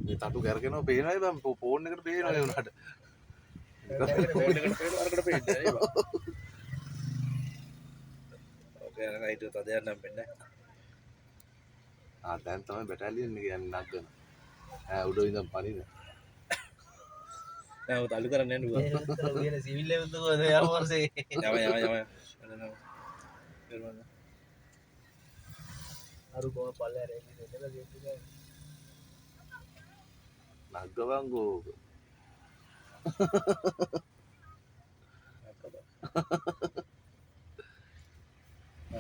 මේ තටු කැරකෙනවා පේනවයි බං ෆෝන් එකට පේනවා ඒ උනාට. ෆෝන් එකට පේන අරකට පේන්නේ නේ බා. ඔක යන නයිට් තදයක් නම් වෙන්නේ ආ දැන් තමයි බැටාලියන් එක යන්නේ නග්ගන. උඩ ඉඳන් පනින. නෑ ඔය තල්ලු කරන්නේ නෑ නුඹ. වෙන සිවිල් ලෙවල් දුවද යම වර්ෂේ. යම. අරු කොම පල්ලේ රෙලි දෙකලා දෙන්නේ. නග්ගවංගෝ.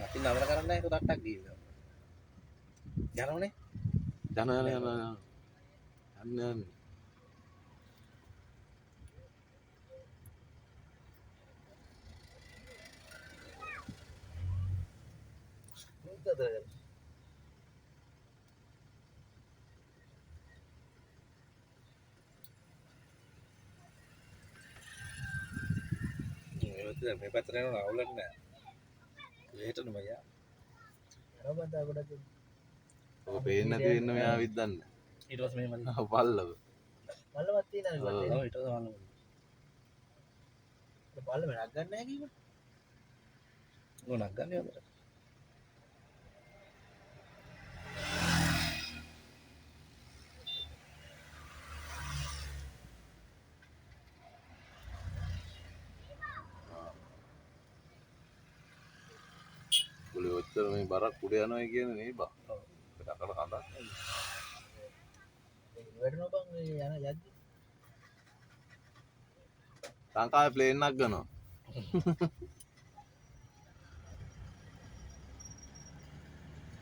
අපි නවර කරන්නේ ඒක තට්ටක් ගිහින්. යනවනේ. යන්න. මොකද? මේ පැත්තට යනවා අවුලක් නෑ. එහෙටම ගියා. යනවා ගොඩක්. ඔක පේන්නේ නැති වෙන්න මෙයා විද්දන්න. ඊට පස්සේ මේ මල්ලි. පල්ලව. මල්ලවත් තියෙනවා නේ. ඊට පස්සේ මල්ලි. බල්ල මනක් ගන්න නැහැ කීම. මොනක් ගන්නේ හොඳට. ඔලේ ඔච්චර මේ බරක් උඩ යනවා කියන්නේ නේ බා. දකල කඳක්. වැඩනවා බං යන යද්දි. ලංකාවේ ප්ලේන් එකක් ගනවා.